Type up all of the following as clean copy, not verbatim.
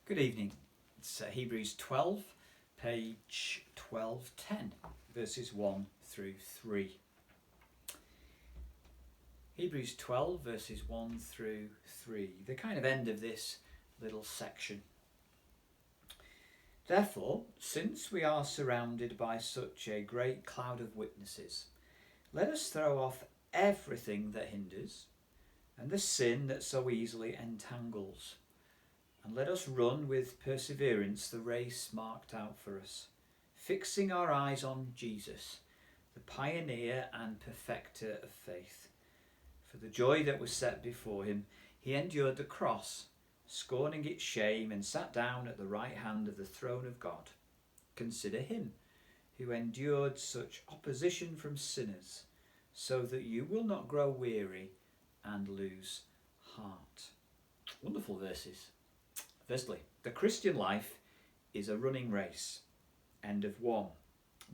Good evening. It's Hebrews 12, page 1210, verses 1 through 3. Hebrews 12, verses 1 through 3, the kind of end of this little section. Therefore, since we are surrounded by such a great cloud of witnesses, let us throw off everything that hinders and the sin that so easily entangles. And let us run with perseverance the race marked out for us, fixing our eyes on Jesus, the pioneer and perfecter of faith. For the joy that was set before him, he endured the cross, scorning its shame, and sat down at the right hand of the throne of God. Consider him who endured such opposition from sinners, so that you will not grow weary and lose heart. Wonderful verses. Firstly, the Christian life is a running race. End of 1.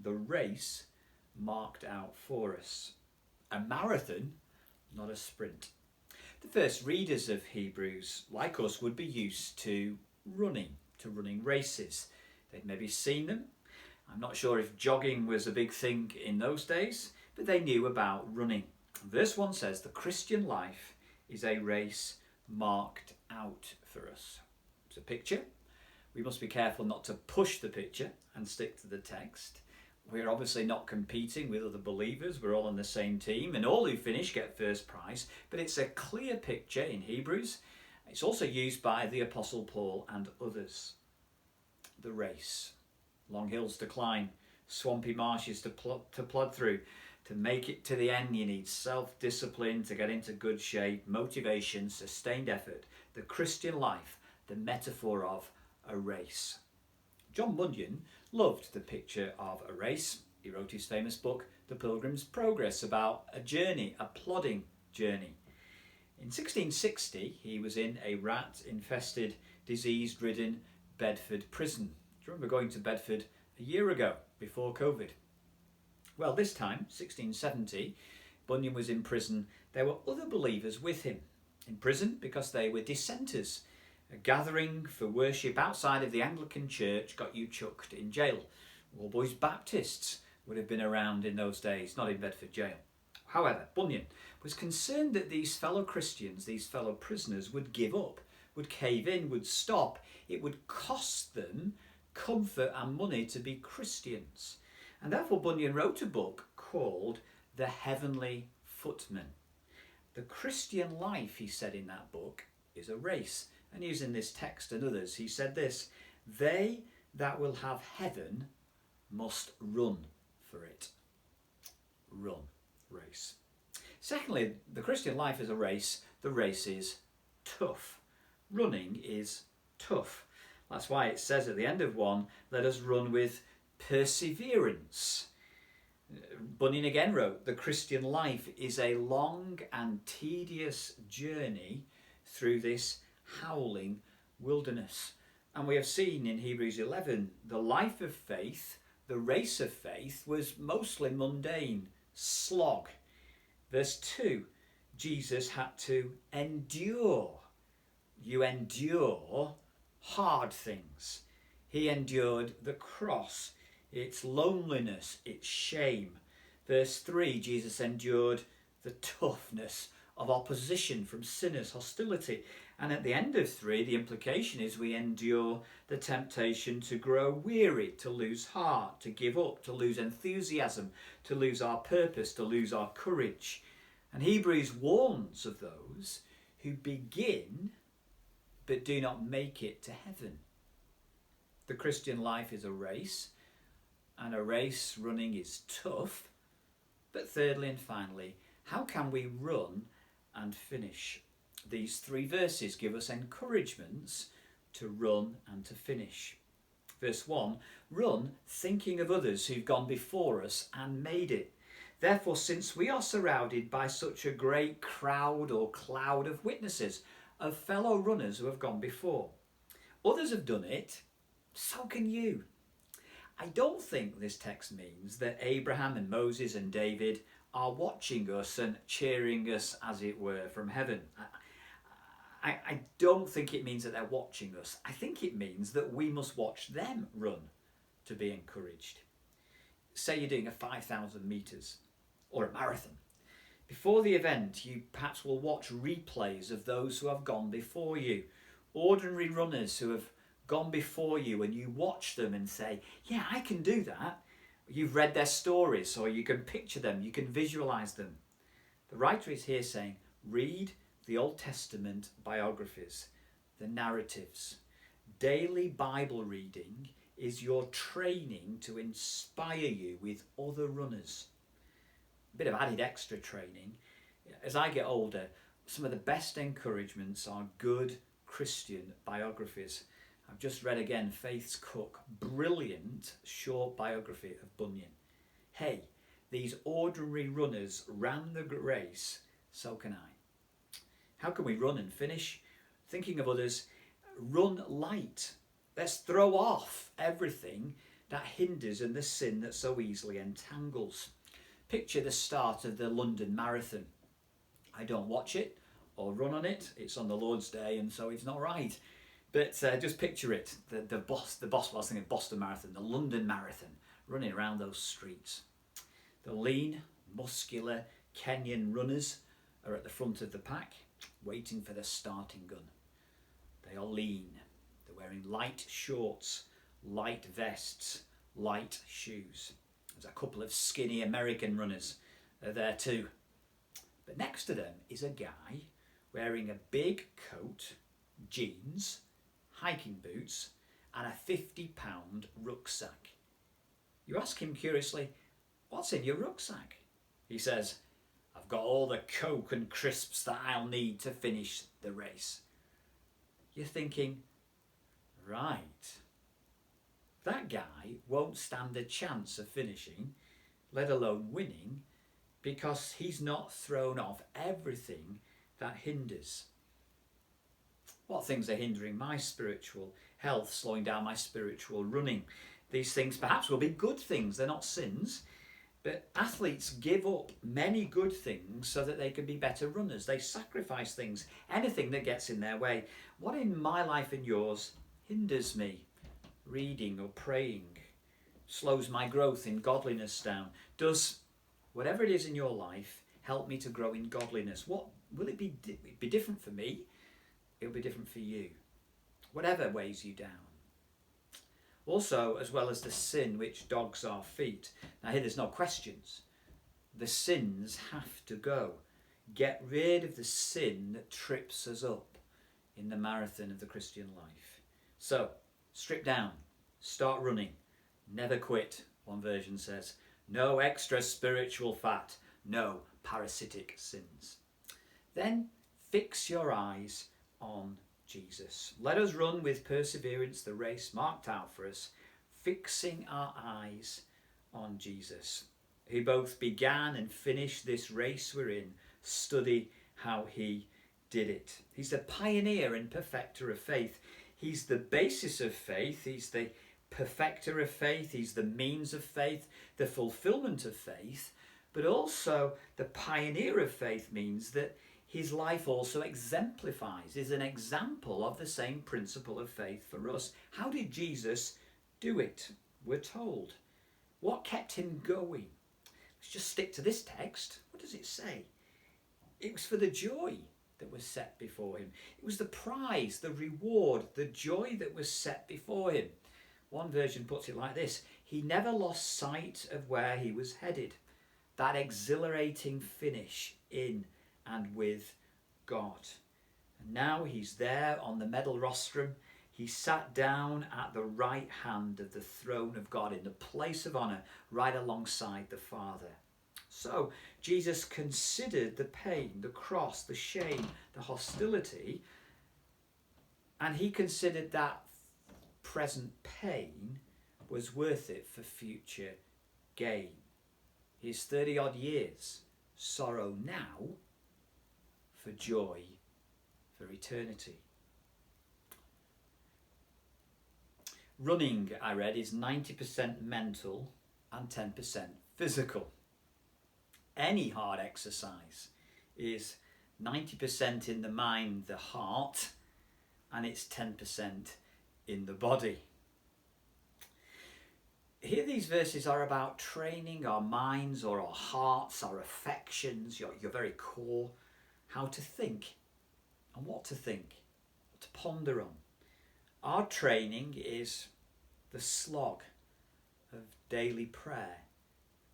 The race marked out for us. A marathon, not a sprint. The first readers of Hebrews, like us, would be used to running races. They'd maybe seen them. I'm not sure if jogging was a big thing in those days, but they knew about running. Verse 1 says, the Christian life is a race marked out for us. It's a picture. We must be careful not to push the picture and stick to the text. We're obviously not competing with other believers. We're all on the same team, and all who finish get first prize. But it's a clear picture in Hebrews. It's also used by the Apostle Paul and others. The race. Long hills to climb, swampy marshes to plod through. To make it to the end, you need self-discipline to get into good shape, motivation, sustained effort. The Christian life, the metaphor of a race. John Bunyan loved the picture of a race. He wrote his famous book, The Pilgrim's Progress, about a journey, a plodding journey. In 1660, he was in a rat-infested, disease-ridden Bedford prison. Do you remember going to Bedford a year ago, before COVID? Well, this time, 1670, Bunyan was in prison. There were other believers with him. In prison because they were dissenters. A gathering for worship outside of the Anglican Church got you chucked in jail. All Boys Baptists would have been around in those days, not in Bedford jail. However, Bunyan was concerned that these fellow Christians, these fellow prisoners, would give up, would cave in, would stop. It would cost them comfort and money to be Christians. And therefore Bunyan wrote a book called The Heavenly Footman. The Christian life, he said in that book, is a race. And using this text and others, he said this: they that will have heaven must run for it. Run, race. Secondly, the Christian life is a race. The race is tough. Running is tough. That's why it says at the end of 1, let us run with perseverance. Bunyan again wrote, the Christian life is a long and tedious journey through this howling wilderness. And we have seen in Hebrews 11, the life of faith, the race of faith, was mostly mundane, slog. Verse 2, Jesus had to endure. You endure hard things. He endured the cross, its loneliness, its shame. Verse 3, Jesus endured the toughness of opposition from sinners, hostility. And at the end of 3, the implication is we endure the temptation to grow weary, to lose heart, to give up, to lose enthusiasm, to lose our purpose, to lose our courage. And Hebrews warns of those who begin but do not make it to heaven. The Christian life is a race, and a race running is tough. But thirdly and finally, how can we run and finish? These 3 verses give us encouragements to run and to finish. Verse 1, run thinking of others who've gone before us and made it. Therefore, since we are surrounded by such a great crowd or cloud of witnesses, of fellow runners who have gone before. Others have done it, so can you. I don't think this text means that Abraham and Moses and David are watching us and cheering us, as it were, from heaven. I don't think it means that they're watching us. I think it means that we must watch them run to be encouraged. Say you're doing a 5,000 metres or a marathon. Before the event, you perhaps will watch replays of those who have gone before you, ordinary runners who have gone before you, and you watch them and say, yeah, I can do that. You've read their stories, or you can picture them, you can visualise them. The writer is here saying, read the Old Testament biographies, the narratives. Daily Bible reading is your training to inspire you with other runners. A bit of added extra training. As I get older, some of the best encouragements are good Christian biographies. I've just read again Faith's Cook, brilliant short biography of Bunyan. Hey, these ordinary runners ran the race, so can I. How can we run and finish? Thinking of others, run light. Let's throw off everything that hinders and the sin that so easily entangles. Picture the start of the London Marathon. I don't watch it or run on it. It's on the Lord's Day, and so it's not right. But just picture it. The Boston Marathon, the London Marathon, running around those streets. The lean, muscular Kenyan runners are at the front of the pack, waiting for the starting gun. They are lean. They're wearing light shorts, light vests, light shoes. There's a couple of skinny American runners there too. But next to them is a guy wearing a big coat, jeans, hiking boots, and a 50-pound rucksack. You ask him curiously, what's in your rucksack? He says, I've got all the Coke and crisps that I'll need to finish the race. You're thinking, right, that guy won't stand a chance of finishing, let alone winning, because he's not thrown off everything that hinders. What things are hindering my spiritual health, slowing down my spiritual running? These things perhaps will be good things, they're not sins, but athletes give up many good things so that they can be better runners. They sacrifice things, anything that gets in their way. What in my life and yours hinders me? Reading or praying, slows my growth in godliness down. Does whatever it is in your life help me to grow in godliness? What will it be different for me? It'll be different for you. Whatever weighs you down. Also, as well as the sin which dogs our feet. Now here there's no questions. The sins have to go. Get rid of the sin that trips us up in the marathon of the Christian life. So, strip down, start running, never quit, one version says. No extra spiritual fat, no parasitic sins. Then fix your eyes on Jesus. Let us run with perseverance the race marked out for us, fixing our eyes on Jesus, who both began and finished this race we're in. Study how he did it. He's the pioneer and perfecter of faith. He's the basis of faith. He's the perfecter of faith. He's the means of faith, the fulfillment of faith. But also the pioneer of faith means that his life also exemplifies, is an example of the same principle of faith for us. How did Jesus do it? We're told. What kept him going? Let's just stick to this text. What does it say? It was for the joy that was set before him. It was the prize, the reward, the joy that was set before him. One version puts it like this: he never lost sight of where he was headed. That exhilarating finish in and with God. And now he's there on the medal rostrum. He sat down at the right hand of the throne of God in the place of honour, right alongside the Father. So Jesus considered the pain, the cross, the shame, the hostility, and he considered that present pain was worth it for future gain. His 30-odd years, sorrow now for joy for eternity. Running, I read, is 90% mental and 10% physical. Any hard exercise is 90% in the mind, the heart, and it's 10% in the body. Here these verses are about training our minds or our hearts, our affections, your very core, how to think and what to think, what to ponder on. Our training is the slog of daily prayer,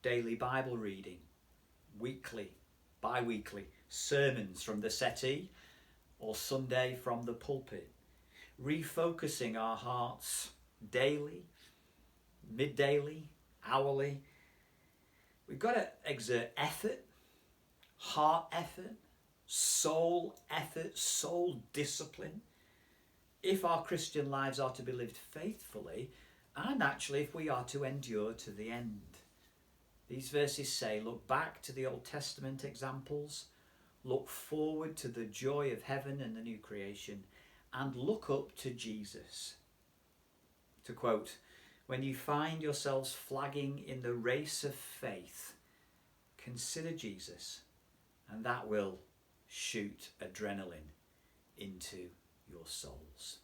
daily Bible reading, weekly, bi-weekly sermons from the settee or Sunday from the pulpit, refocusing our hearts daily, mid-daily, hourly. We've got to exert effort, heart effort, soul discipline, if our Christian lives are to be lived faithfully, and actually if we are to endure to the end. These verses say, look back to the Old Testament examples, look forward to the joy of heaven and the new creation, and look up to Jesus. To quote, when you find yourselves flagging in the race of faith, consider Jesus, and that will shoot adrenaline into your souls.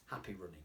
Happy running.